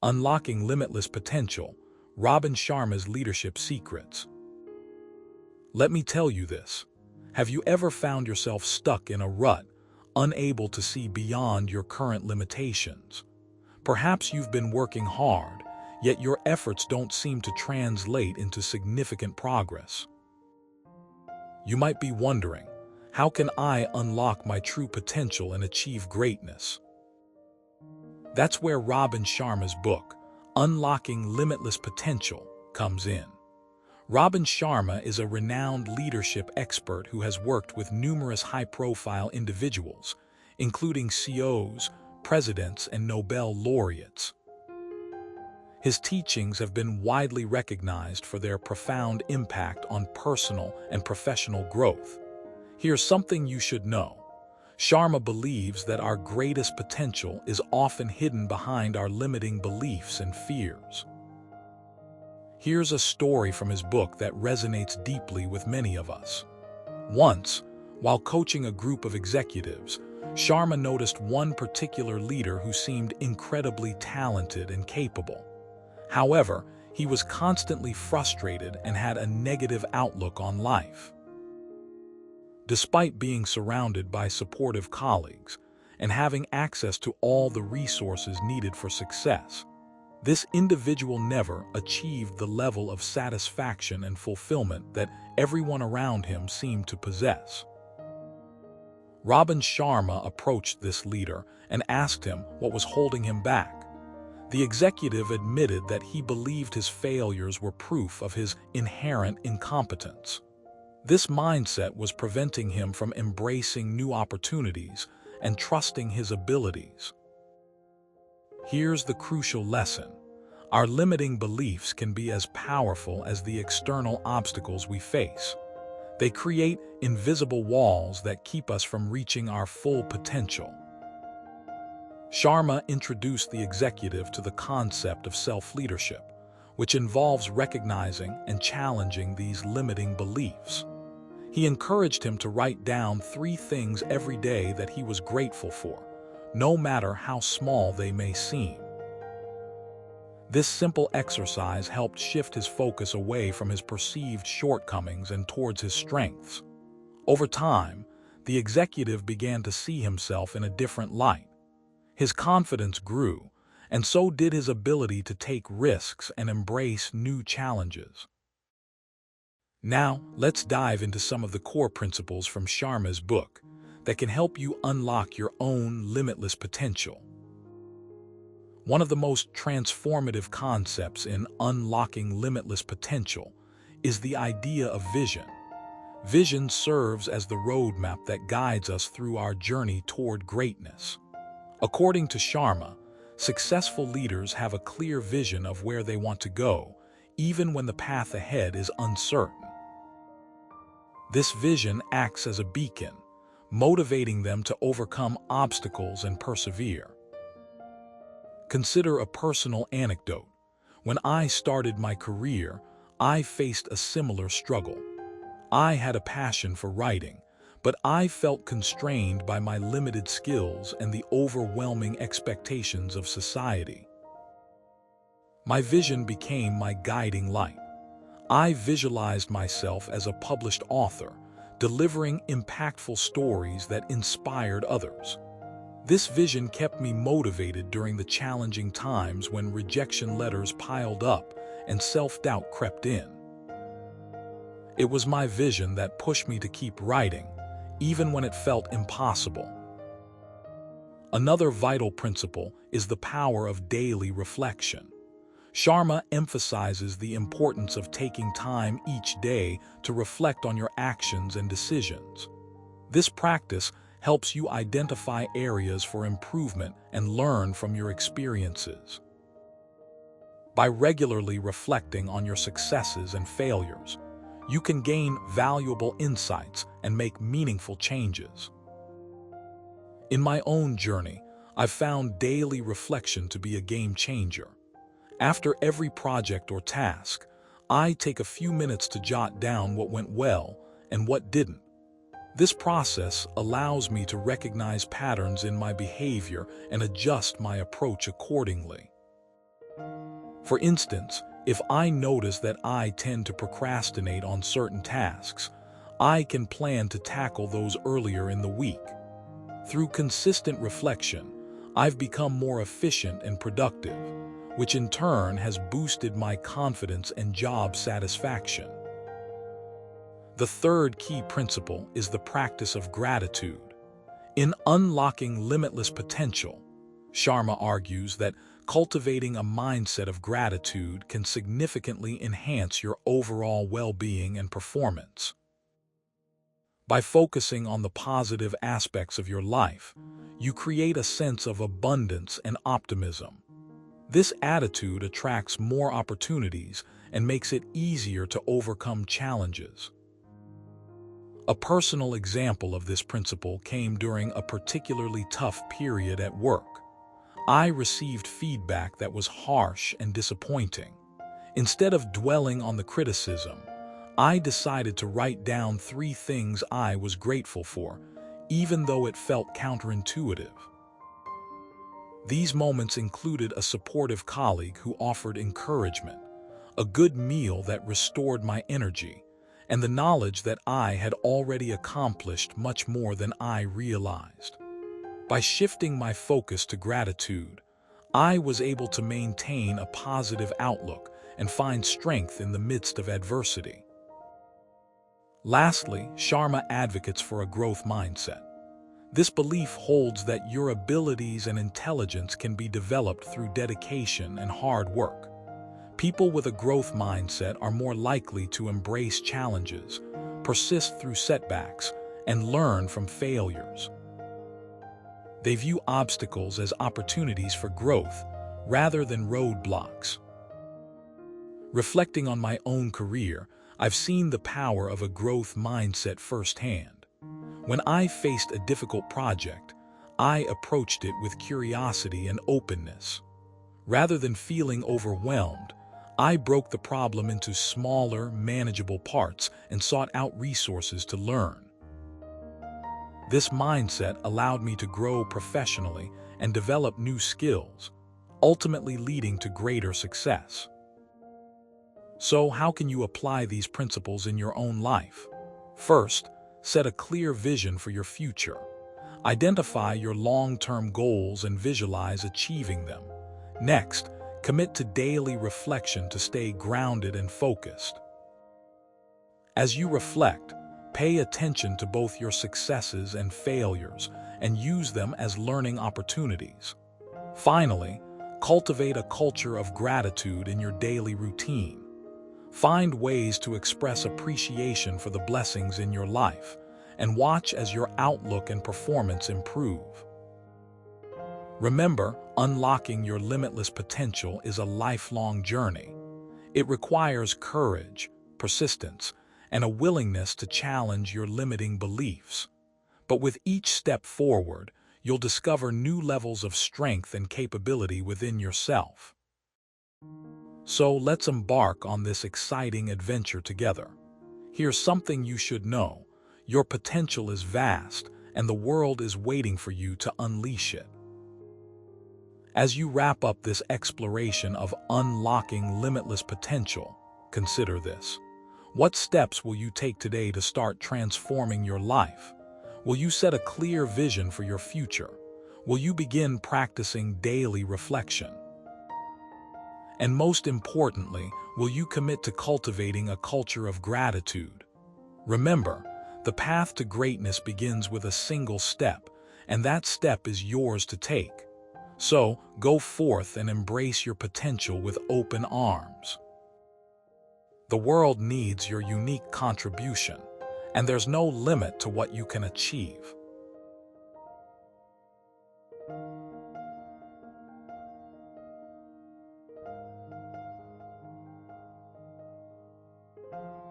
Unlocking Limitless Potential, Robin Sharma's Leadership Secrets. Let me tell you this. Have you ever found yourself stuck in a rut, unable to see beyond your current limitations? Perhaps you've been working hard, yet your efforts don't seem to translate into significant progress. You might be wondering, how can I unlock my true potential and achieve greatness? That's where Robin Sharma's book, Unlocking Limitless Potential, comes in. Robin Sharma is a renowned leadership expert who has worked with numerous high-profile individuals, including CEOs, presidents, and Nobel laureates. His teachings have been widely recognized for their profound impact on personal and professional growth. Here's something you should know. Sharma believes that our greatest potential is often hidden behind our limiting beliefs and fears. Here's a story from his book that resonates deeply with many of us. Once, while coaching a group of executives, Sharma noticed one particular leader who seemed incredibly talented and capable. However, he was constantly frustrated and had a negative outlook on life. Despite being surrounded by supportive colleagues and having access to all the resources needed for success, this individual never achieved the level of satisfaction and fulfillment that everyone around him seemed to possess. Robin Sharma approached this leader and asked him what was holding him back. The executive admitted that he believed his failures were proof of his inherent incompetence. This mindset was preventing him from embracing new opportunities and trusting his abilities. Here's the crucial lesson. Our limiting beliefs can be as powerful as the external obstacles we face. They create invisible walls that keep us from reaching our full potential. Sharma introduced the executive to the concept of self-leadership, which involves recognizing and challenging these limiting beliefs. He encouraged him to write down 3 things every day that he was grateful for, no matter how small they may seem. This simple exercise helped shift his focus away from his perceived shortcomings and towards his strengths. Over time, the executive began to see himself in a different light. His confidence grew, and so did his ability to take risks and embrace new challenges. Now, let's dive into some of the core principles from Sharma's book that can help you unlock your own limitless potential. One of the most transformative concepts in unlocking limitless potential is the idea of vision. Vision serves as the roadmap that guides us through our journey toward greatness. According to Sharma, successful leaders have a clear vision of where they want to go, even when the path ahead is uncertain. This vision acts as a beacon, motivating them to overcome obstacles and persevere. Consider a personal anecdote. When I started my career, I faced a similar struggle. I had a passion for writing, but I felt constrained by my limited skills and the overwhelming expectations of society. My vision became my guiding light. I visualized myself as a published author, delivering impactful stories that inspired others. This vision kept me motivated during the challenging times when rejection letters piled up and self-doubt crept in. It was my vision that pushed me to keep writing, even when it felt impossible. Another vital principle is the power of daily reflection. Sharma emphasizes the importance of taking time each day to reflect on your actions and decisions. This practice helps you identify areas for improvement and learn from your experiences. By regularly reflecting on your successes and failures, you can gain valuable insights and make meaningful changes. In my own journey, I've found daily reflection to be a game changer. After every project or task, I take a few minutes to jot down what went well and what didn't. This process allows me to recognize patterns in my behavior and adjust my approach accordingly. For instance, if I notice that I tend to procrastinate on certain tasks, I can plan to tackle those earlier in the week. Through consistent reflection, I've become more efficient and productive, which in turn has boosted my confidence and job satisfaction. The third key principle is the practice of gratitude. In Unlocking Limitless Potential, Sharma argues that cultivating a mindset of gratitude can significantly enhance your overall well-being and performance. By focusing on the positive aspects of your life, you create a sense of abundance and optimism. This attitude attracts more opportunities and makes it easier to overcome challenges. A personal example of this principle came during a particularly tough period at work. I received feedback that was harsh and disappointing. Instead of dwelling on the criticism, I decided to write down 3 things I was grateful for, even though it felt counterintuitive. These moments included a supportive colleague who offered encouragement, a good meal that restored my energy, and the knowledge that I had already accomplished much more than I realized. By shifting my focus to gratitude, I was able to maintain a positive outlook and find strength in the midst of adversity. Lastly, Sharma advocates for a growth mindset. This belief holds that your abilities and intelligence can be developed through dedication and hard work. People with a growth mindset are more likely to embrace challenges, persist through setbacks, and learn from failures. They view obstacles as opportunities for growth rather than roadblocks. Reflecting on my own career, I've seen the power of a growth mindset firsthand. When I faced a difficult project, I approached it with curiosity and openness. Rather than feeling overwhelmed, I broke the problem into smaller, manageable parts and sought out resources to learn. This mindset allowed me to grow professionally and develop new skills, ultimately leading to greater success. So, how can you apply these principles in your own life? First, set a clear vision for your future. Identify your long-term goals and visualize achieving them. Next, commit to daily reflection to stay grounded and focused. As you reflect, pay attention to both your successes and failures and use them as learning opportunities. Finally, cultivate a culture of gratitude in your daily routine. Find ways to express appreciation for the blessings in your life and watch as your outlook and performance improve. Remember, unlocking your limitless potential is a lifelong journey. It requires courage, persistence, and a willingness to challenge your limiting beliefs. But with each step forward, you'll discover new levels of strength and capability within yourself. So let's embark on this exciting adventure together. Here's something you should know. Your potential is vast, and the world is waiting for you to unleash it. As you wrap up this exploration of unlocking limitless potential, consider this. What steps will you take today to start transforming your life? Will you set a clear vision for your future? Will you begin practicing daily reflection? And most importantly, will you commit to cultivating a culture of gratitude? Remember, the path to greatness begins with a single step, and that step is yours to take. So, go forth and embrace your potential with open arms. The world needs your unique contribution, and there's no limit to what you can achieve.